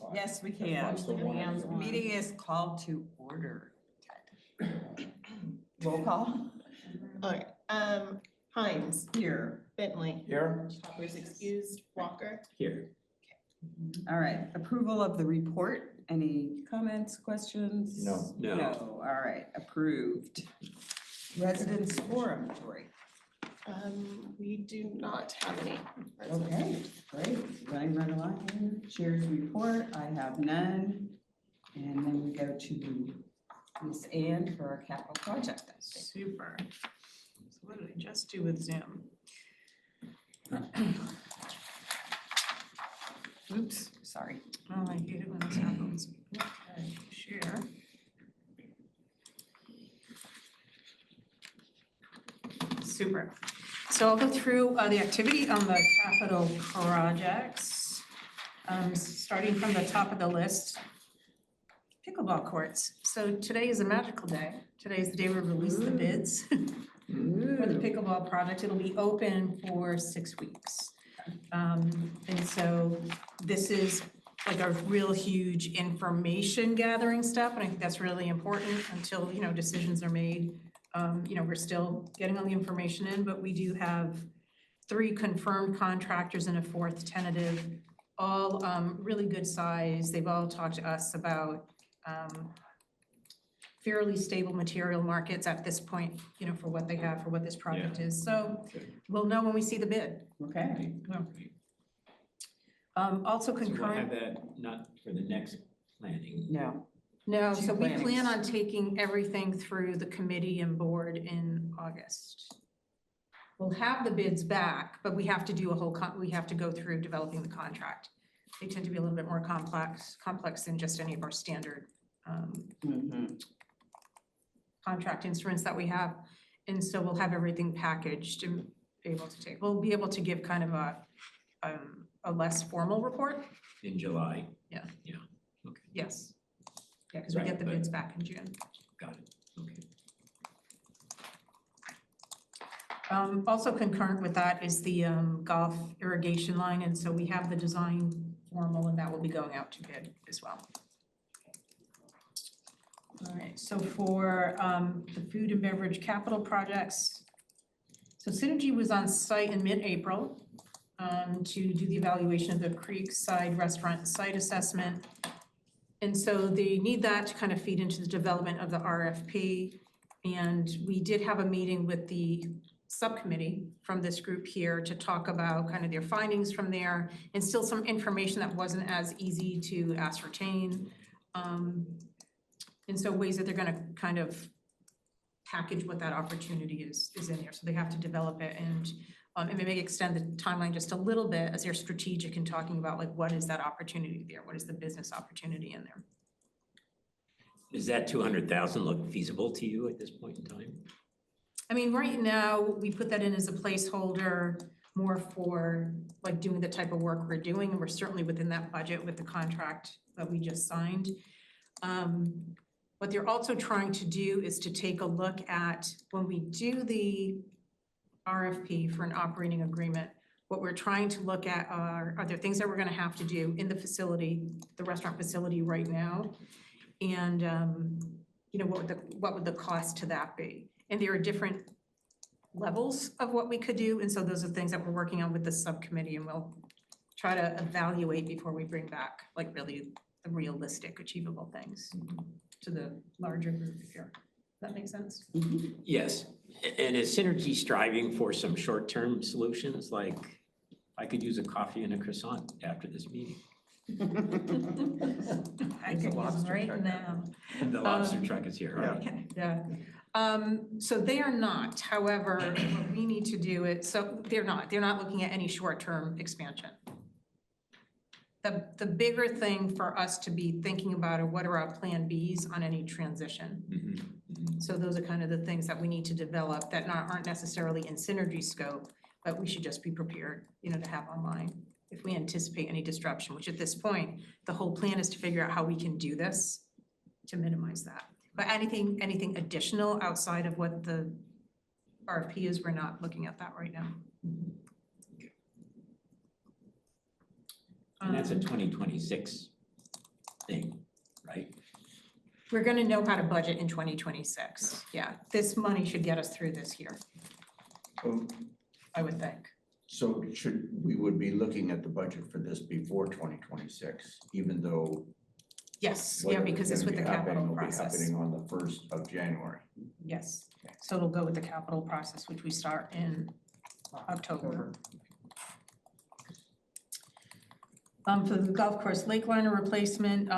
fine. Yes, we As can. long as the one- The meeting is called to order. Roll call. Okay, Hines, Here. Bentley, Here, Hopper's excused, Walker. Here. All right, approval of the report. Any comments, questions? No. No. No, all right, approved. Residence forum, Tori. We do not have any. Okay, great. Running right along here. Chair's report, I have none. And then we go to Ms. Ann for our capital project update. Super. So what did I just do with Zoom? Oops, Sorry. oh, I hate it when this happens. Okay, share. Super. So I'll go through the activity on the capital projects. Starting from the top of the list, pickleball courts. So today is a magical day. Today is the day we release the bids for the pickleball project. It'll be open for 6 weeks. And so this is like a real huge information gathering step, and I think that's really important until, decisions are made. We're still getting all the information in, but we do have 3 confirmed contractors and a 4th tentative, all really good size. They've all talked to us about fairly stable material markets at this point, for what they have, for what this project is. So we'll know when we see the bid. Okay. Also So we'll concurrent. have that not for the next planning. No. No, Two so we plannings. plan on taking everything through the committee and board in August. We'll have the bids back, but we have to do we have to go through developing the contract. They tend to be a little bit more complex than just any of our standard contract instruments that we have. And so we'll have everything packaged and able to take. We'll be able to give kind of a less formal report. In July. Yeah. Yeah, okay, Yes. Yeah, because we Right, get the but- bids back in June. got it, okay. Also concurrent with that is the golf irrigation line, and so we have the design formal, and that will be going out to bid as well. All right, so for the food and beverage capital projects, so Synergy was on site in mid-April to do the evaluation of the Creekside Restaurant site assessment. And so they need that to kind of feed into the development of the RFP. And we did have a meeting with the subcommittee from this group here to talk about kind of their findings from there and still some information that wasn't as easy to ascertain. And so ways that they're gonna kind of package what that opportunity is in there. So they have to develop it and maybe extend the timeline just a little bit as they're strategic in talking about like, what is that opportunity there? What is the business opportunity in there? Does that 200,000 look feasible to you at this point in time? I mean, right now, we put that in as a placeholder more for like doing the type of work we're doing. And we're certainly within that budget with the contract that we just signed. What they're also trying to do is to take a look at when we do the RFP for an operating agreement, what we're trying to look at are there things that we're gonna have to do in the facility, the restaurant facility right now? And, what would the cost to that be? And there are different levels of what we could do. And so those are things that we're working on with the subcommittee, and we'll try to evaluate before we bring back like really the realistic, achievable things to the larger group here. Does that make sense? Yes, and is Synergy striving for some short-term solutions, like I could use a coffee and a croissant after this meeting? I could use right now. And the lobster truck is here, right? Yeah. So they are not, however, what we need to do is, so they're not looking at any short-term expansion. The bigger thing for us to be thinking about are what are our plan Bs on any transition? So those are kind of the things that we need to develop that aren't necessarily in Synergy scope, but we should just be prepared, to have online if we anticipate any disruption, which at this point, the whole plan is to figure out how we can do this to minimize that. But anything additional outside of what the RFP is, we're not looking at that right now. And that's a 2026 thing, right? We're gonna know how to budget in 2026. Yeah, this money should get us through this year, So, I would think. so we would be looking at the budget for this before 2026, even though. Yes, yeah, whatever's because it's gonna with be the capital happening will be process. happening on the 1st of January. Yes, so it'll go with the capital process, which we start in October. For the golf course lake liner replacement,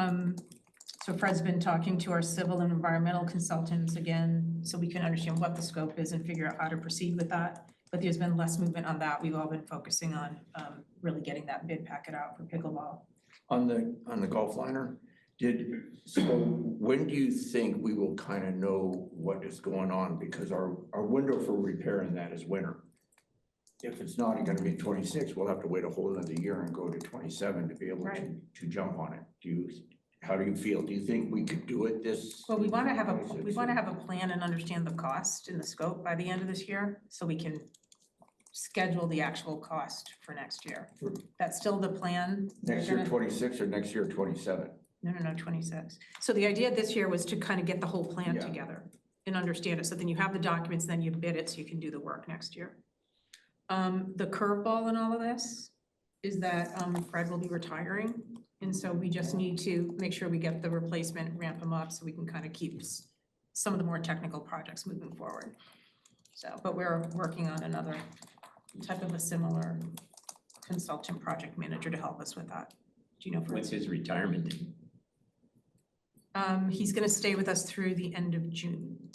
so Fred's been talking to our civil and environmental consultants again, so we can understand what the scope is and figure out how to proceed with that. But there's been less movement on that. We've all been focusing on, really getting that bid packet out for pickleball. On the golf liner, so when do you think we will kind of know what is going on? Because our window for repairing that is winter. If it's not gonna be 26, we'll have to wait a whole another year and go to 27 to be able Right. to jump on it. How do you feel? Do you think we could do it this? Well, we wanna have a 26? plan and understand the cost and the scope by the end of this year, so we can schedule the actual cost for next year. For- That's still the plan. We're Next year gonna- 26 or next year 27? No, 26. So the idea this year was to kind of get the whole plan Yeah. together and understand it, so then you have the documents, then you bid it, so you can do the work next year. The curveball in all of this is that Fred will be retiring, and so we just need to make sure we get the replacement, ramp him up, so we can kind of keep some of the more technical projects moving forward. So, but we're working on another type of a similar consultant project manager to help us with that. Do you know? What's his retirement date? He's gonna stay with us through the end of June.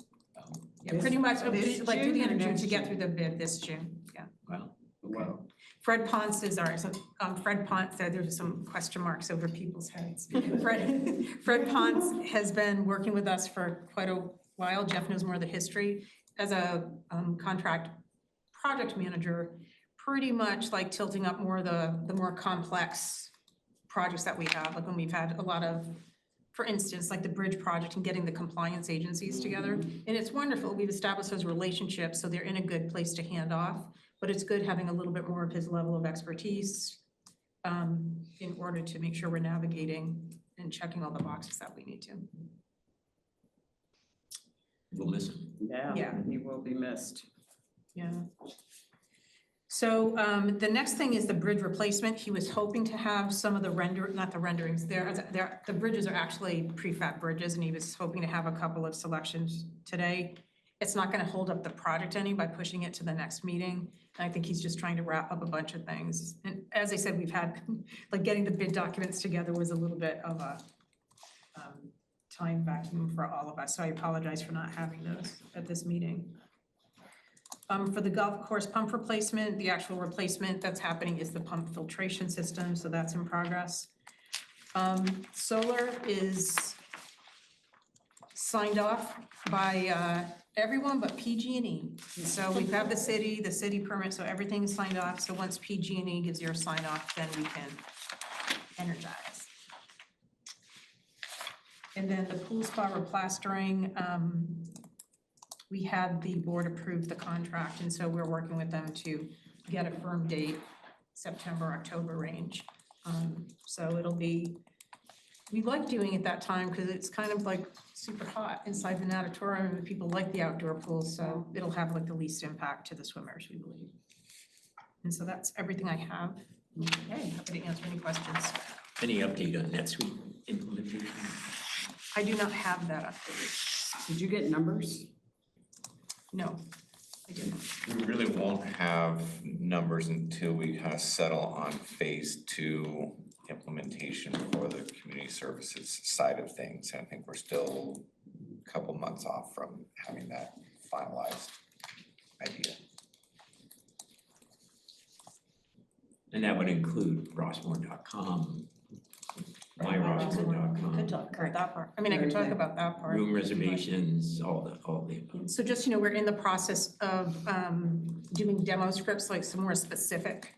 Yeah, This- pretty much, this like through the end of June or June to next get June? through the bid this June, yeah. Well, Wow. Fred Ponce is our, so, Fred Ponce, there's some question marks over people's heads. Fred Ponce has been working with us for quite a while. Jeff knows more of the history. As a contract project manager, pretty much like tilting up more of the more complex projects that we have, like when we've had a lot of, for instance, like the bridge project and getting the compliance agencies together. And it's wonderful. We've established those relationships, so they're in a good place to hand off. But it's good having a little bit more of his level of expertise in order to make sure we're navigating and checking all the boxes that we need to. we'll miss him. Yeah, Yeah. he will be missed. Yeah. So the next thing is the bridge replacement. He was hoping to have some of the not the renderings, the bridges are actually prefab bridges, and he was hoping to have a couple of selections today. It's not gonna hold up the project any by pushing it to the next meeting. And I think he's just trying to wrap up a bunch of things. And as I said, we've had, like, getting the bid documents together was a little bit of a time vacuum for all of us, so I apologize for not having those at this meeting. For the golf course pump replacement, the actual replacement that's happening is the pump filtration system, so that's in progress. Solar is signed off by everyone but PG&E. So we have the city permit, so everything's signed off. So once PG&E gives their sign off, then we can energize. And then the pool spa replastering, we had the board approve the contract, and so we're working with them to get a firm date, September, October range. So it'll be, we like doing it that time because it's kind of like super hot inside the natatorium and people like the outdoor pool, so it'll have like the least impact to the swimmers, we believe. And so that's everything I have. Okay, happy to answer any questions. Any update on NetSuite implementation? I do not have that update. Did you get numbers? No, I didn't. We really won't have numbers until we kind of settle on phase 2 implementation for the community services side of things. And I think we're still a couple months off from having that finalized idea. And that would include rossmore.com, We could myrossmore.com, talk about that part. I mean, I could talk about that part. room reservations, all the above. So just, we're in the process of doing demo scripts, like some more specific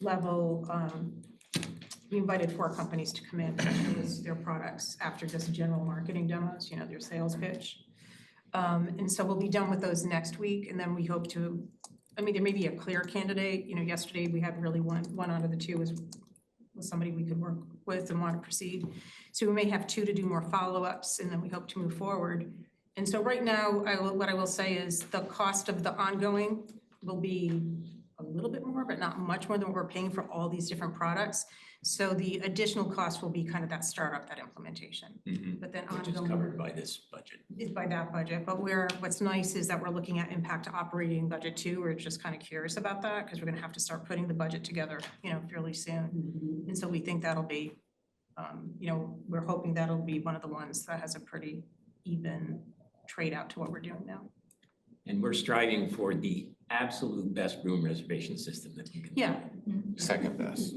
level. We invited 4 companies to come in and show us their products after just general marketing demos, their sales pitch. And so we'll be done with those next week, and then we hope to, there may be a clear candidate. Yesterday we had really one out of the 2 was with somebody we could work with and want to proceed. So we may have 2 to do more follow-ups, and then we hope to move forward. And so right now, what I will say is the cost of the ongoing will be a little bit more, but not much more than what we're paying for all these different products. So the additional cost will be kind of that startup, that implementation. But then Which is ongoing covered by this budget. is by that budget. But what's nice is that we're looking at impact to operating budget too. We're just kind of curious about that because we're gonna have to start putting the budget together, fairly soon. And so we think that'll be, we're hoping that'll be one of the ones that has a pretty even trade out to what we're doing now. And we're striving for the absolute best room reservation system that we can. Yeah. Second best.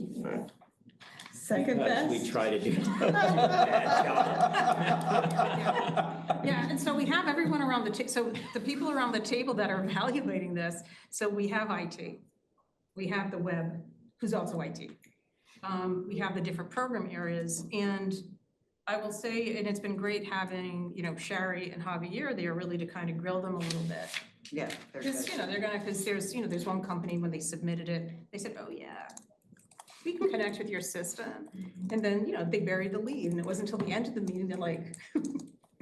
Second Because best. we try to do. Yeah, and so we have everyone around so the people around the table that are evaluating this, so we have IT, we have the web, who's also IT. We have the different program areas, and I will say, and it's been great having, Sherry and Javier there really to kind of grill them a little bit. Yeah. they're Because, good. there's one company when they submitted it, they said, oh yeah, we can connect with your system. And then, they buried the lead, and it wasn't until the end of the meeting, they're like,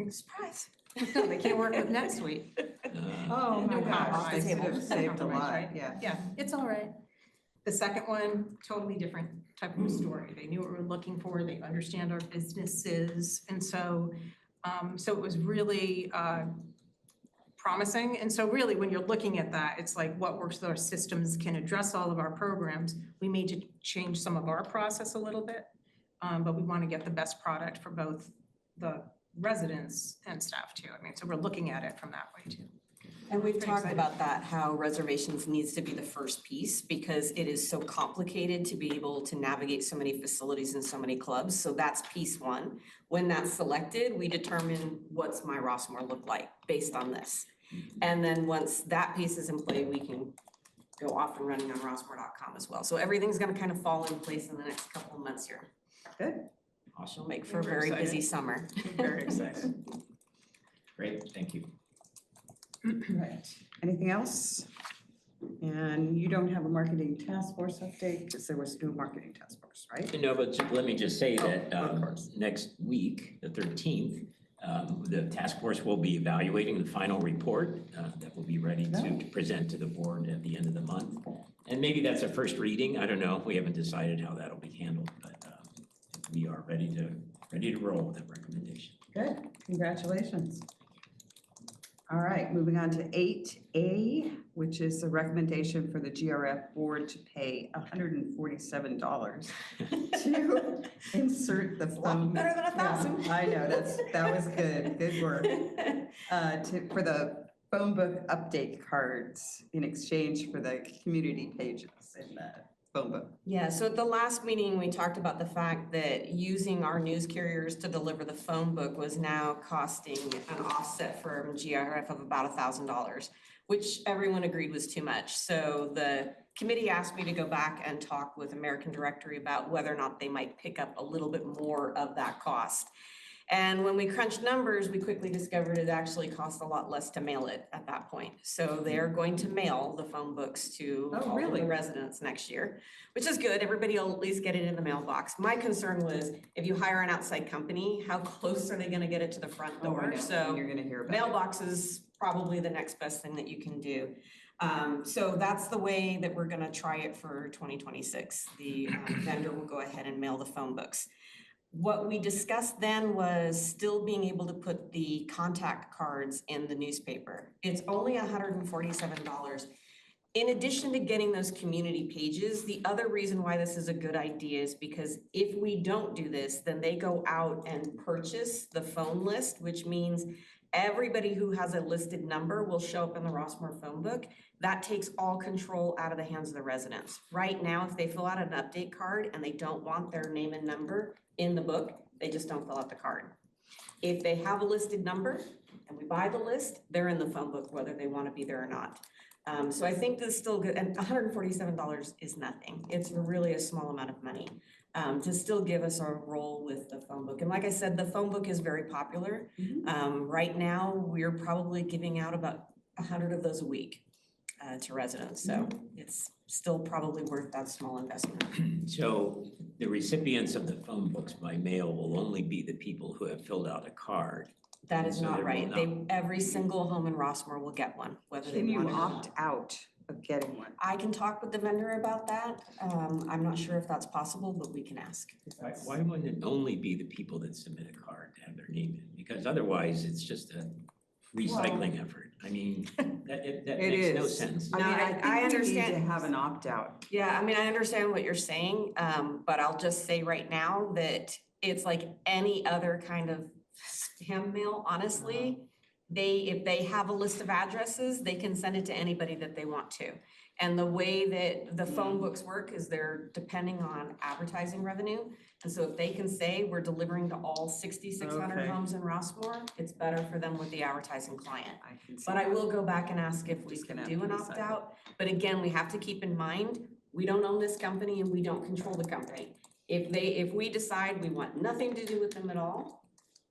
surprise, no, they can't work with NetSuite. Oh my No gosh, compromise. they would have saved a Compromise, lot, right? yeah. Yeah, it's all right. The second one, totally different type of a story. They knew what we were looking for, they understand our businesses, and so, so it was really, promising. And so really, when you're looking at that, it's like what works with our systems can address all of our programs. We may to change some of our process a little bit, but we want to get the best product for both the residents and staff too. I mean, so we're looking at it from that way too. And we've Pretty talked excited. about that, how reservations needs to be the first piece because it is so complicated to be able to navigate so many facilities and so many clubs. So that's piece one. When that's selected, we determine what's my Rossmore look like based on this. And then once that piece is in play, we can go off and running on rossmore.com as well. So everything's gonna kind of fall in place in the next couple of months here. Good. Awesome. It'll make for a We're very excited. busy summer. Very excited. Great, thank you. Right. Anything else? And you don't have a marketing task force update because there was no marketing task force, right? No, but let me just say that of course. next week, the 13th, the task force will be evaluating the final report that will be ready to present to the board at the end of the month. And maybe that's a first reading, I don't know, we haven't decided how that'll be handled, but we are ready to roll with that recommendation. Good, congratulations. All right, moving on to 8A, which is the recommendation for the GRF board to pay $147 to insert the phone. better than $1,000. Yeah, I know, that was good work. For the phone book update cards in exchange for the community pages in the phone book. Yeah, so at the last meeting, we talked about the fact that using our news carriers to deliver the phone book was now costing an offset from GRF of about $1,000, which everyone agreed was too much. So the committee asked me to go back and talk with American Directory about whether or not they might pick up a little bit more of that cost. And when we crunched numbers, we quickly discovered it actually cost a lot less to mail it at that point. So they're going to mail the phone books to Oh, all of really? the residents next year, which is good. Everybody will at least get it in the mailbox. My concern was if you hire an outside company, how close are they gonna get it to the front Oh, I door? know, So you're gonna hear about it. mailbox is probably the next best thing that you can do. So that's the way that we're gonna try it for 2026. The vendor will go ahead and mail the phone books. What we discussed then was still being able to put the contact cards in the newspaper. It's only $147. In addition to getting those community pages, the other reason why this is a good idea is because if we don't do this, then they go out and purchase the phone list, which means everybody who has a listed number will show up in the Rossmore phone book. That takes all control out of the hands of the residents. Right now, if they fill out an update card and they don't want their name and number in the book, they just don't fill out the card. If they have a listed number and we buy the list, they're in the phone book whether they want to be there or not. So I think this is still good, and $147 is nothing. It's really a small amount of money to still give us our role with the phone book. And like I said, the phone book is very popular. Right now, we're probably giving out about 100 of those a week. to residents. So it's still probably worth that small investment. So the recipients of the phone books by mail will only be the people who have filled out a card. That is So not there will right. not- Every single home in Rossmore will get one, whether they Can you want it or not. opt out of getting one? I can talk with the vendor about that. I'm not sure if that's possible, but we can ask. Why wouldn't it only be the people that submit a card to have their name in? Because otherwise, it's just a recycling effort. I mean, that It makes no is. sense. I mean, No, I I think we need to understand. have an opt-out. Yeah, I mean, I understand what you're saying, but I'll just say right now that it's like any other kind of spam mail, honestly. If they have a list of addresses, they can send it to anybody that they want to. And the way that the phone books work is they're depending on advertising revenue. And so if they can say we're delivering to all 6,600 Okay. homes in Rossmore, it's better for them with the advertising client. I can see But I that. will go back and ask if we Just can gonna do have an to decide. opt-out. But again, we have to keep in mind, we don't own this company and we don't control the company. If we decide we want nothing to do with them at all,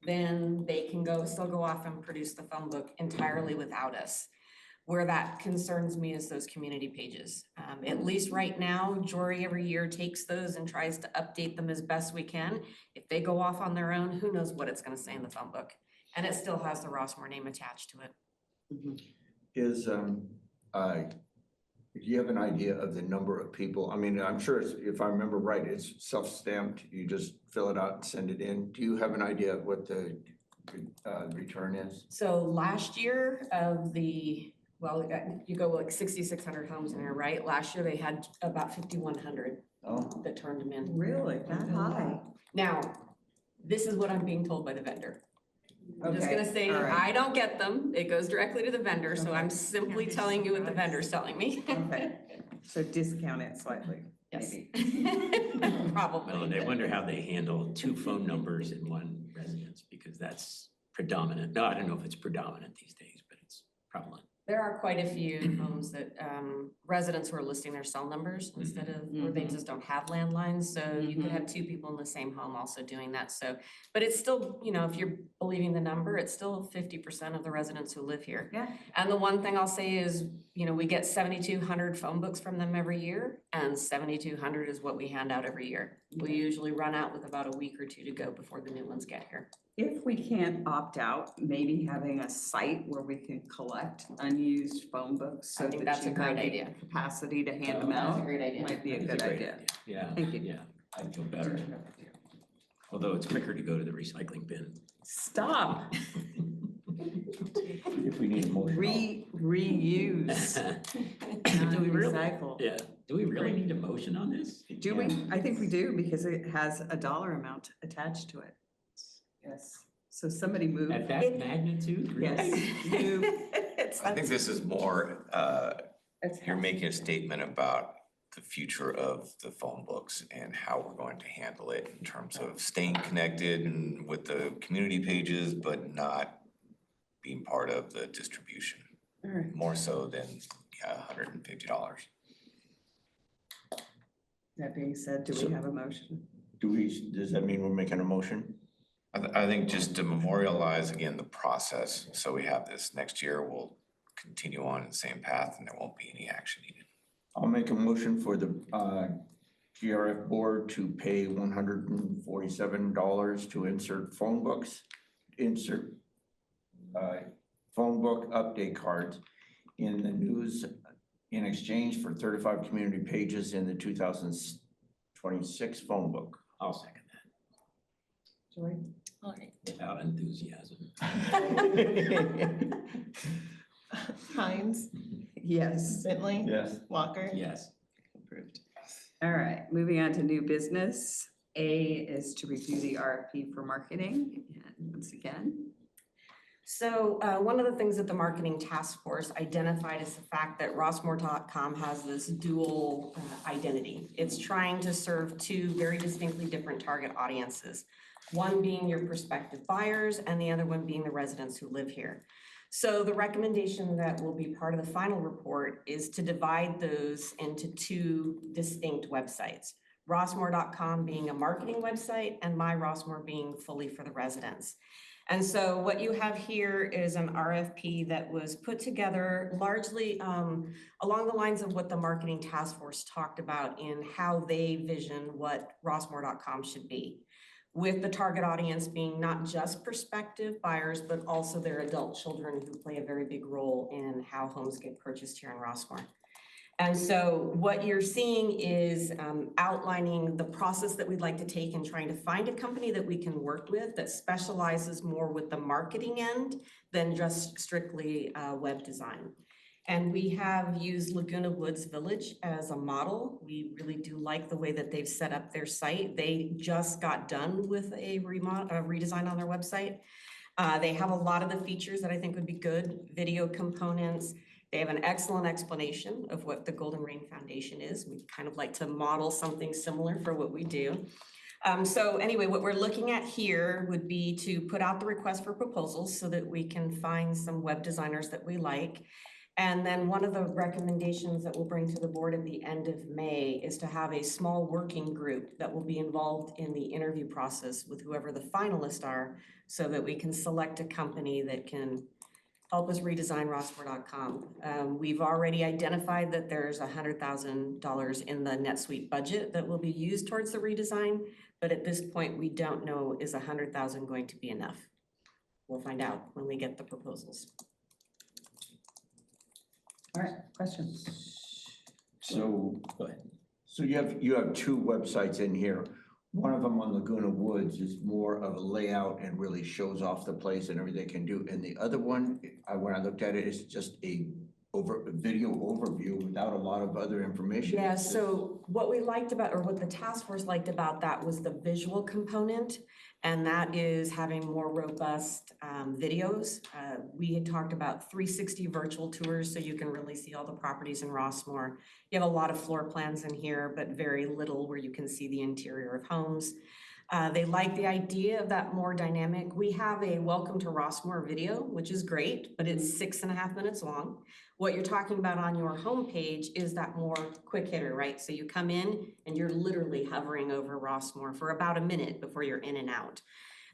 then they can still go off and produce the phone book entirely without us. Where that concerns me is those community pages. At least right now, Jory every year takes those and tries to update them as best we can. If they go off on their own, who knows what it's gonna say in the phone book? And it still has the Rossmore name attached to it. Is, do you have an idea of the number of people? I mean, I'm sure if I remember right, it's self-stamped. You just fill it out and send it in. Do you have an idea of what the return is? So last year you go like 6,600 homes in here, right? Last year they had about 5,100 Oh, that turned them in. Really, that high? Now, this is what I'm being told by the vendor. I'm just Okay, gonna say, all right. I don't get them. It goes directly to the vendor, so I'm Okay. simply telling you what the vendor's telling me. Okay, so discount it slightly, Yes. maybe. Well, Probably. and I wonder how they handle two phone numbers in one residence, because that's predominant. No, I don't know if it's predominant these days, but it's prevalent. There are quite a few homes that residents who are listing their cell numbers instead of, or they just don't have landlines. So you could have two people in the same home also doing that. So, but it's still, if you're believing the number, it's still 50% of the residents who live here. Yeah. And the one thing I'll say is, we get 7,200 phone books from them every year, and 7,200 is what we hand out every year. We usually run out with about a week or two to go before the new ones get here. If we can't opt out, maybe having a site where we can collect unused phone books so I think that that's a you great have the idea. capacity to hand them That's a out, great idea. might be a That is good great idea. Yeah, Thank you. yeah, I feel better. Although it's quicker to go to the recycling bin. Stop, if we need a motion. reuse, Do we really? non-recycle. Yeah, do we really need a motion on this? Do we? I think we do because it has a dollar amount attached to it. Yes, so somebody move. At that magnitude, Yes, really? move. I think this is more, you're making a statement about the future of the phone books and how we're going to handle it in terms of staying connected and with the community pages, but not being part of the distribution, All right. more so than $150. That being said, do we have a motion? Does that mean we're making a motion? I think just to memorialize again the process, so we have this next year, we'll continue on in the same path and there won't be any action needed. I'll make a motion for the GRF board to pay $147 to insert phone book update cards in the news in exchange for 35 community pages in the 2026 phone book. I'll second that, Joy? All right. without enthusiasm. Hines, Yes. Bentley, Yes. Walker. Yes. Approved. All right, moving on to new business. A is to review the RFP for marketing, and once again. So one of the things that the marketing task force identified is the fact that Rossmore.com has this dual identity. It's trying to serve two very distinctly different target audiences. One being your prospective buyers and the other one being the residents who live here. So the recommendation that will be part of the final report is to divide those into two distinct websites. Rossmore.com being a marketing website and My Rossmore being fully for the residents. And so what you have here is an RFP that was put together largely along the lines of what the marketing task force talked about in how they vision what rossmore.com should be, with the target audience being not just prospective buyers, but also their adult children who play a very big role in how homes get purchased here in Rossmore. And so what you're seeing is outlining the process that we'd like to take in trying to find a company that we can work with that specializes more with the marketing end than just strictly web design. And we have used Laguna Woods Village as a model. We really do like the way that they've set up their site. They just got done with a redesign on their website. They have a lot of the features that I think would be good, video components. They have an excellent explanation of what the Golden Rain Foundation is. We kind of like to model something similar for what we do. So anyway, what we're looking at here would be to put out the request for proposals so that we can find some web designers that we like. And then one of the recommendations that we'll bring to the board at the end of May is to have a small working group that will be involved in the interview process with whoever the finalists are, so that we can select a company that can help us redesign rossmore.com. We've already identified that there's $100,000 in the NetSuite budget that will be used towards the redesign, but at this point, we don't know, is $100,000 going to be enough? We'll find out when we get the proposals. All right, questions? So, Go ahead. so you have two websites in here. One of them on Laguna Woods is more of a layout and really shows off the place and everything they can do. And the other one, when I looked at it, is just a video overview without a lot of other information. Yeah, so what we liked about, or what the task force liked about that was the visual component, and that is having more robust videos. We had talked about 360 virtual tours, so you can really see all the properties in Rossmore. You have a lot of floor plans in here, but very little where you can see the interior of homes. They like the idea of that more dynamic. We have a welcome to Rossmore video, which is great, but it's 6.5 minutes long. What you're talking about on your homepage is that more quick hitter, right? So you come in and you're literally hovering over Rossmore for about a minute before you're in and out.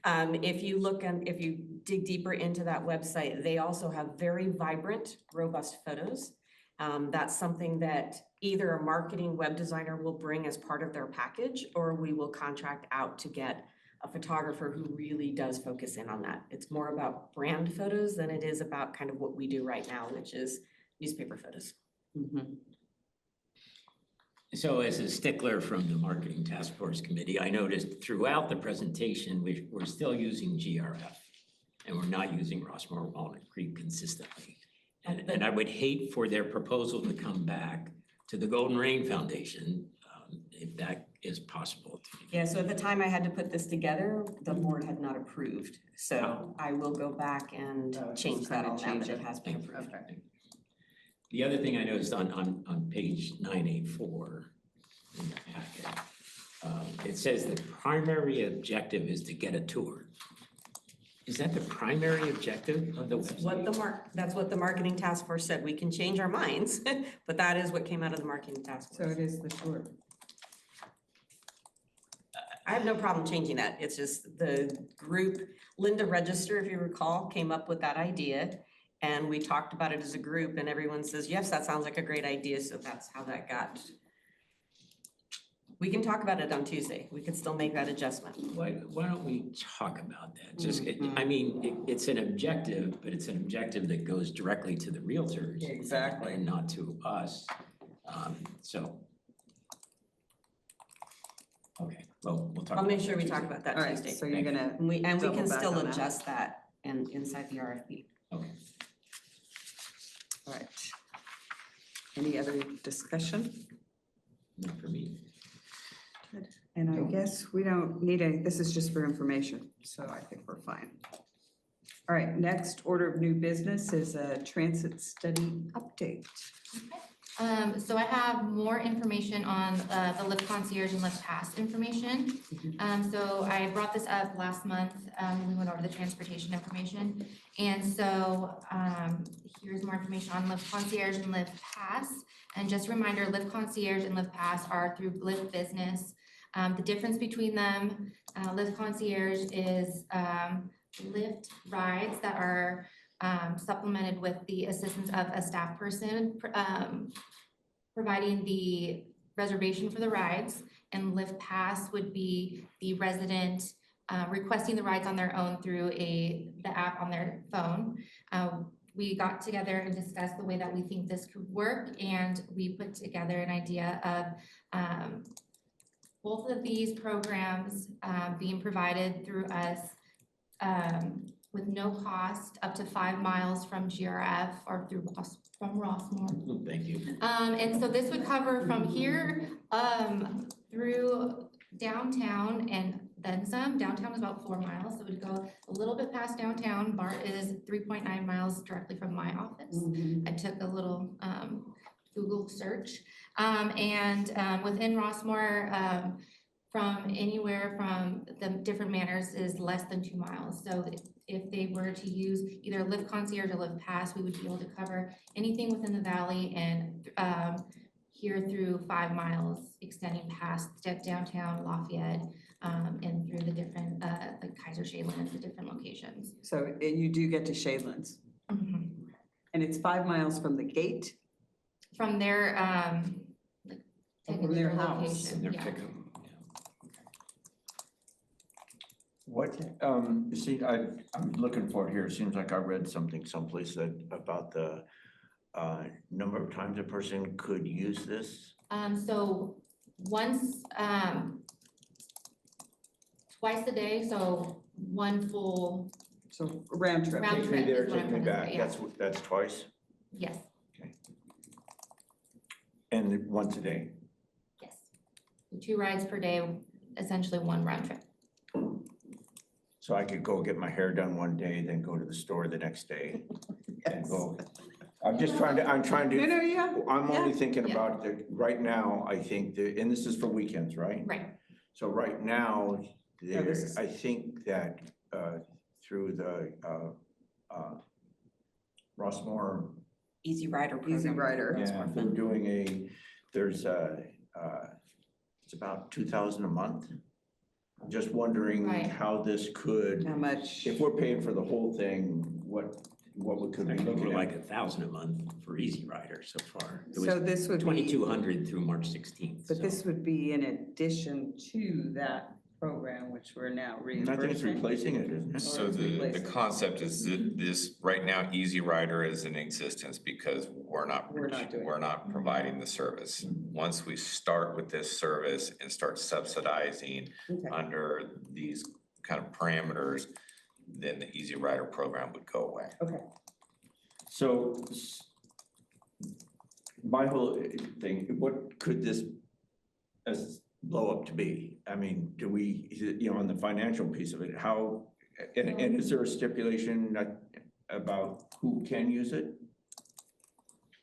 If you dig deeper into that website, they also have very vibrant, robust photos. That's something that either a marketing web designer will bring as part of their package, or we will contract out to get a photographer who really does focus in on that. It's more about brand photos than it is about kind of what we do right now, which is newspaper photos. Mhm. So as a stickler from the Marketing Task Force Committee, I noticed throughout the presentation, we're still using GRF, and we're not using Rossmore Walnut Creek consistently. And I would hate for their proposal to come back to the Golden Rain Foundation, if that is possible. Yeah, so at the time I had to put this together, the board had not approved. So I will go back and change that all now that it has been approved. Okay. The other thing I noticed on page 984 in the packet, it says the primary objective is to get a tour. Is that the primary objective of the website? That's what the marketing task force said. We can change our minds, but that is what came out of the marketing task So force. it is the tour. I have no problem changing that. It's just the group, Linda Register, if you recall, came up with that idea. And we talked about it as a group and everyone says, yes, that sounds like a great idea. So that's how that got. We can talk about it on Tuesday. We can still make that adjustment. Why don't we talk about that? Just, I mean, it's an objective, but it's an objective that goes directly to the realtors. Exactly. And not to us. So. Okay, well, we'll talk. I'll make about sure that we talk Tuesday. about that All right, Tuesday. so you're gonna, And we double can back still on that. adjust that and inside the RFP. Okay. all right. Any other discussion? Not for me. And I guess we don't need any, this is just for information, so I think we're fine. All right, next order of new business is a transit study update. So I have more information on the Lyft Concierge and Lyft Pass information. So I brought this up last month, we went over the transportation information. And so here's more information on Lyft Concierge and Lyft Pass. And just a reminder, Lyft Concierge and Lyft Pass are through Lyft Business. The difference between them, Lyft Concierge is Lyft rides that are supplemented with the assistance of a staff person providing the reservation for the rides, and Lyft Pass would be the resident requesting the rides on their own through the app on their phone. We got together and discussed the way that we think this could work, and we put together an idea of both of these programs being provided through us with no cost, up to 5 miles from GRF or from Rossmore. Thank you. And so this would cover from here through downtown and then some. Downtown is about 4 miles, so we'd go a little bit past downtown. BART is 3.9 miles directly from my office. I took a little Google search. Within Rossmore, from anywhere from the different manners is less than 2 miles. So if they were to use either Lyft Concierge or Lyft Pass, we would be able to cover anything within the valley and here through 5 miles, extending past downtown Lafayette and through the different, like Kaiser Shadelands, the different locations. So you do get to Shadelands, and it's 5 miles from the gate? From their, like, From their technical house. location, And they're yeah. picking. What, see, I'm looking for it here. It seems like I read something someplace that about the number of times a person could use this. So once, twice a day, so one full, So round trip. Round Take me trip there, is what take I'm me trying to back. say, yeah. That's twice, yes, and once a day. yes. 2 rides per day, essentially 1 round trip. So I could go get my hair done one day, then go to the store the next day and Yes. go. I'm trying to. No, yeah. I'm only Yeah. thinking Yeah. about the, right now, I think and this is for weekends, right? Right. So right now, there, this is- I think that, through the, Rossmore. Easy Rider program. Easy Rider. Yeah, they're doing there's it's about 2,000 a month. I'm just wondering Right. how this could, How much? if we're paying for the whole thing, what we could be I think looking we're at. like 1,000 a month for Easy Rider so far. It So was this would be, 2,200 through March 16th. but so. this would be in addition to that program, which we're now I think it's reimbursing. replacing it, isn't it? So it's the replacing. concept is that this, right now, Easy Rider is in existence because We're not doing we're not providing the service. Once we start with this service and start subsidizing Okay. under these kind of parameters, then the Easy Rider program would go away. Okay. So my whole thing, what could this blow up to be? I mean, do we, on the financial piece of it, how, and is there a stipulation about who can use it?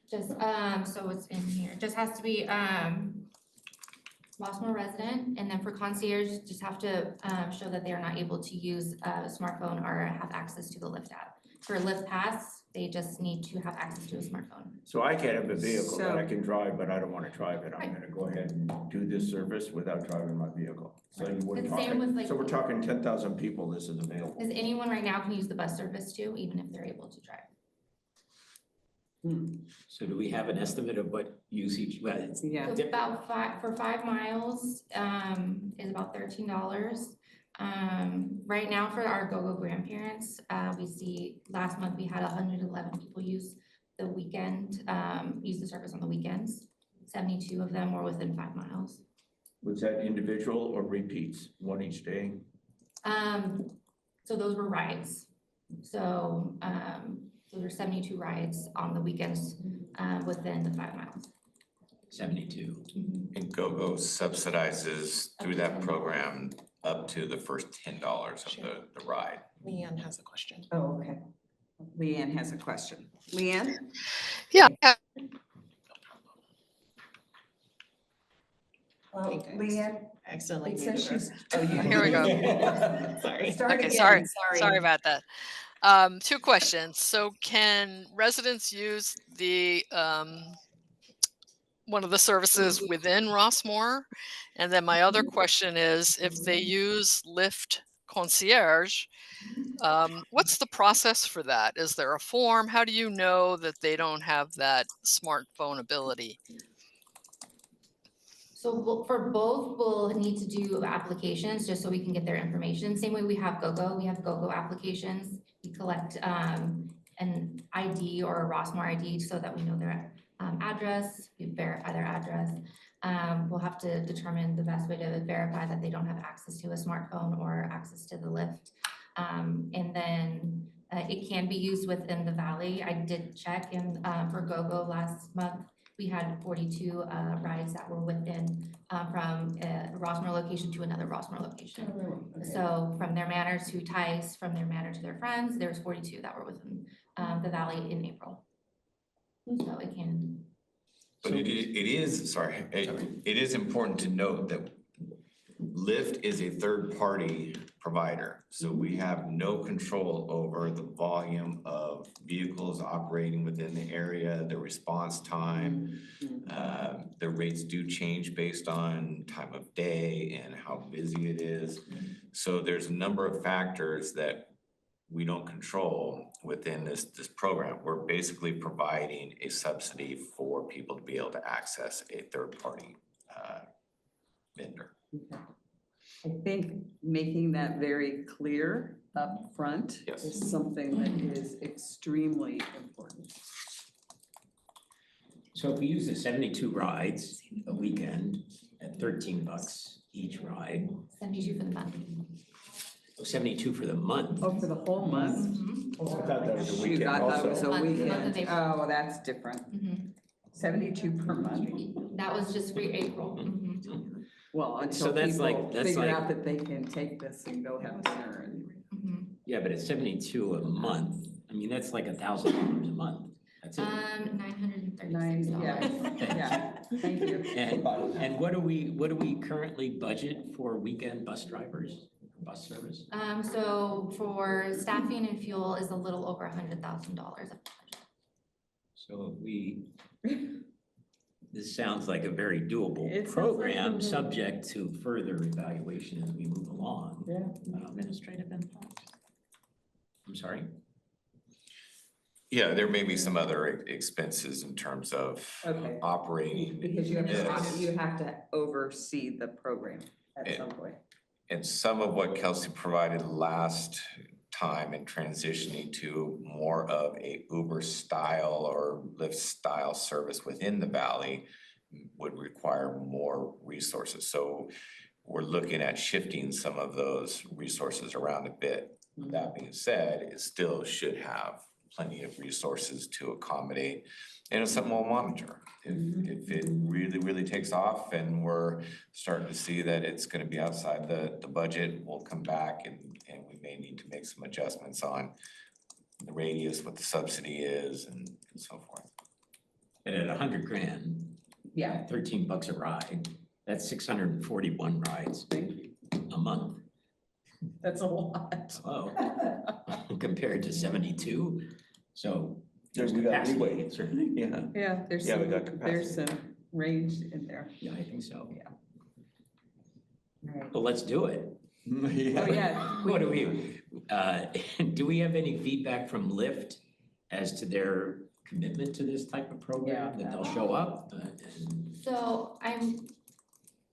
Just, so it's in here, just has to be, Rossmore resident, and then for concierge, just have to, show that they are not able to use a smartphone or have access to the Lyft app. For Lyft Pass, they just need to have access to a smartphone. So I can have a vehicle that I So- can drive, but I don't want to drive it. I'm gonna go ahead and do this service without driving my vehicle. So we're And same with, talking, like- so we're talking 10,000 people, this is available. Because anyone right now can use the bus service too, even if they're able to drive. So do we have an estimate of what usage, well, it's Yeah. So it's about for 5 miles, is about $13. Right now for our GoGo grandparents, we see, last month we had 111 people use the weekend, use the service on the weekends. 72 of them were within 5 miles. Was that individual or repeats, one each day? So those were rides. So, those are 72 rides on the weekends, within the 5 miles. 72. And GoGo subsidizes through that program up to the first $10 of the ride. Leanne has a question. Oh, okay. Leanne has a question. Leanne? Yeah, Oh, Leanne? I accidentally It muted says us. she's. Oh, you Here we go. Sorry. Start Okay, again, sorry about that. 2 questions. So can residents use the one of the services within Rossmore? And then my other question is, if they use Lyft concierge, what's the process for that? Is there a form? How do you know that they don't have that smartphone ability? So for both, we'll need to do applications just so we can get their information. Same way we have GoGo, we have GoGo applications. We collect an ID or a Rossmore ID so that we know their address, we verify their address. We'll have to determine the best way to verify that they don't have access to a smartphone or access to the lift. And then it can be used within the valley. I did check and for GoGo last month, we had 42 rides that were within from a Rossmore location to another Rossmore location. So from their manor to Tice, from their manor to their friends, there's 42 that were within the valley in April. So it can. But it is important to note that Lyft is a third-party provider, so we have no control over the volume of vehicles operating within the area, the response time. The rates do change based on time of day and how busy it is. So there's a number of factors that we don't control within this program. We're basically providing a subsidy for people to be able to access a third-party vendor. Okay. I think making that very clear up front Yes. is something that is extremely important. So if we use the 72 rides a weekend at $13 each ride, 72 for the month. 72 for the month. Oh, for the whole month? I thought that was a Shoot, weekend I thought it was also. a Month of weekend. April. Oh, that's different. Mhm. 72 per month. That was just for April. Well, So until that's people like- that's figure like- out that they can take this and go have dinner and. Mhm. Yeah, but at 72 a month, I mean, that's like $1,000 a month. That's it. $936. Yeah, thank you. And what do we currently budget for weekend bus drivers, bus service? So for staffing and fuel is a little over $100,000. So this sounds like a very doable It sounds like program, a- subject to further evaluation as we move along. Yeah. Administrative impact. I'm sorry? Yeah, there may be some other expenses in terms of Okay. operating. Because you have this. you have to oversee the program at some point. And some of what Kelsey provided last time in transitioning to more of a Uber style or Lyft style service within the valley would require more resources. So we're looking at shifting some of those resources around a bit. That being said, it still should have plenty of resources to accommodate, and it's something we'll monitor. If it really takes off and we're starting to see that it's gonna be outside the budget, we'll come back and we may need to make some adjustments on the radius, what the subsidy is and so forth. And at 100 grand, Yeah. $13 a ride, that's 641 rides a month. That's a lot. Oh, compared to 72. So there's We got capacity, leeway. certainly. Yeah. Yeah, there's Yeah, we some, got there's capacity. some range in there. Yeah, I think so. Right. Well, let's do it. Oh, yeah. What do we have any feedback from Lyft as to their commitment to this type of program, Yeah. that they'll show up? And So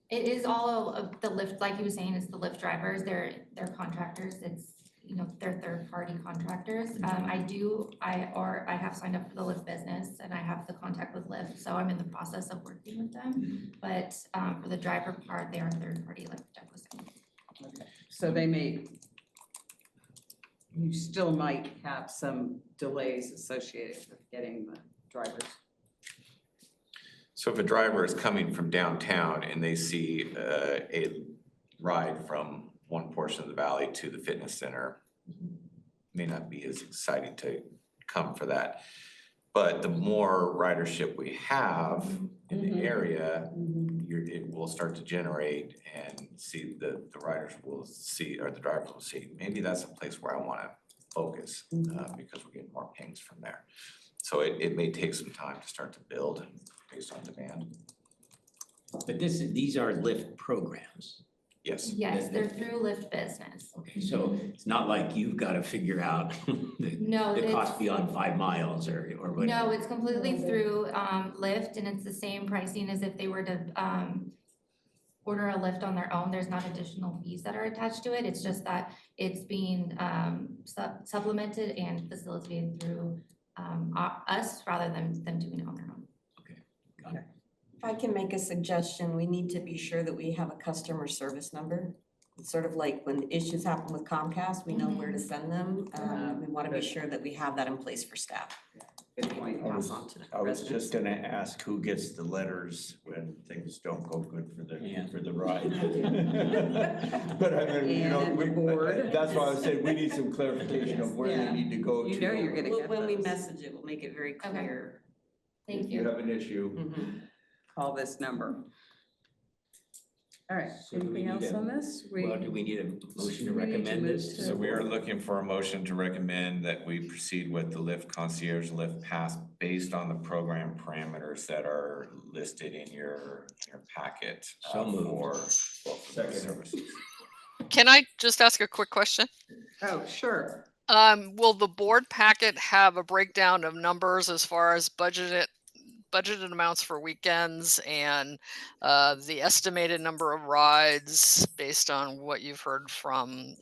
it is all of the Lyft, like you were saying, it's the Lyft drivers, they're contractors, it's, they're third-party contractors. I have signed up for the Lyft business and I have the contact with Lyft, so I'm in the process of working with them. But for the driver part, they are third-party, like Jeff was saying. Okay. So you still might have some delays associated with getting the drivers. So if a driver is coming from downtown and they see a ride from one portion of the valley to the fitness center, may not be as exciting to come for that. But the more ridership we have in the area, it will start to generate and see the riders will see, or the drivers will see, maybe that's a place where I wanna focus because we're getting more pings from there. So it may take some time to start to build based on demand. But these are Lyft programs. Yes. Yes, they're through Lyft Business. Okay, so it's not like you've got to figure out No, the cost it's, beyond 5 miles or whatever. no, it's completely through Lyft, and it's the same pricing as if they were to order a Lyft on their own. There's not additional fees that are attached to it. It's just that it's being supplemented and facilitated through us rather than them doing it on their own. If I can make a suggestion, we need to be sure that we have a customer service number. It's sort of like when issues happen with Comcast, we know where to send them. We want to be sure that we have that in place for staff. Good point. Pass on to the I was just residents. gonna ask who gets the letters when things don't go good Yeah. for the ride. But I mean, you know, And the board. that's why I was saying, we need some clarification of where they Yeah. need to go to. You know you're gonna get When we those. message it, we'll make it very clear. Thank If you you. have an issue. Mhm. Call this number. All right, So do we anything need else a- on this? Well, do we need a motion to We need to recommend move this? to- So we are looking for a motion to recommend that we proceed with the Lyft Concierge Lyft Pass based on the program parameters that are listed in your packet So moved. for both of those services. Can I just ask a quick question? Oh, sure. Will the board packet have a breakdown of numbers as far as budgeted amounts for weekends and the estimated number of rides based on what you've heard from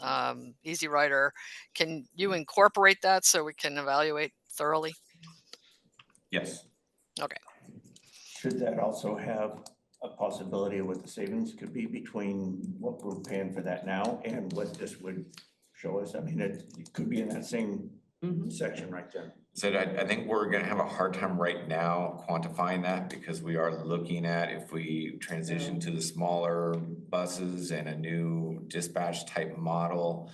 Easy Rider? Can you incorporate that so we can evaluate thoroughly? Yes. Should that also have a possibility of what the savings could be between what we're paying for that now and what this would show us? I mean, it could be in that same Mhm. section right there. So I think we're gonna have a hard time right now quantifying that because we are looking at if we transition to the smaller buses and a new dispatch type model.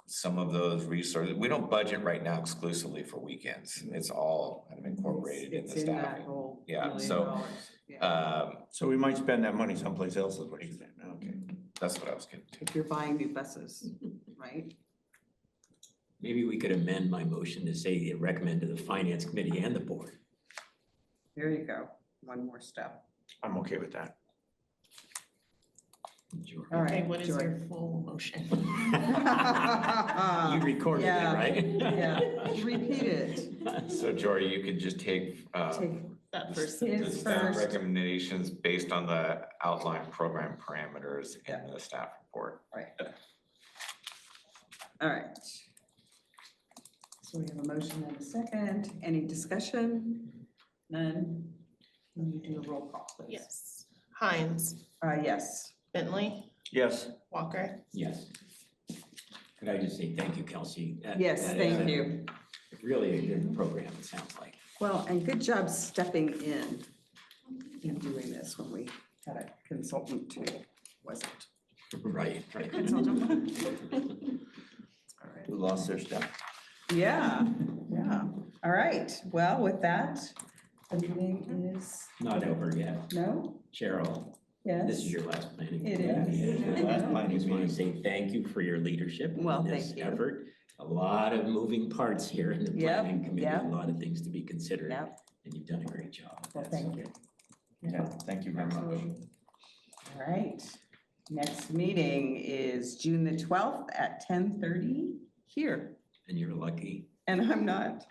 Some of those resources, we don't budget right now exclusively for weekends. It's all kind of incorporated in It's the in that staffing. whole Yeah, $1 so, million. Yeah. So we might spend that money someplace else, is what you're saying. Okay. That's what I was getting to. If you're buying new buses, right? Maybe we could amend my motion to say recommend to the finance committee and the board. There you go. One more step. I'm okay with that. Sure. All right. Okay, what is Joy. your full motion? You recorded it, Yeah, right? yeah. Repeat it. So Jordy, you could just take Take That first His the sentence. staff first. recommendations based on the outlined program parameters Yeah. in the staff report. All right. So we have a motion and a second. Any discussion? None? Can you do a roll call, please? Yes. Hines, Yes. Bentley, Yes. Walker, Yes. Could I just say thank you, Kelsey? Yes, That is thank a- you. Really a good program, it sounds like. Well, and good job stepping in doing this when we had a consultant who wasn't. Right, right. Consultant. All right. Who lost their stuff? Yeah, yeah. All right. Well, with that, the meeting is, Not over yet. no? Cheryl, Yes? this is your last planning. It board is. meeting. It is the last I planning just want to meeting. say thank you for your leadership Well, in this thank you. effort. A lot of moving parts here in the Yep, planning committee, yep. a lot of things to be considered, Yep. and you've done a great job. Well, thank you. Yeah, thank you very much. All right. Next meeting is June the 12th at 10:30 here. And you're lucky. And I'm not.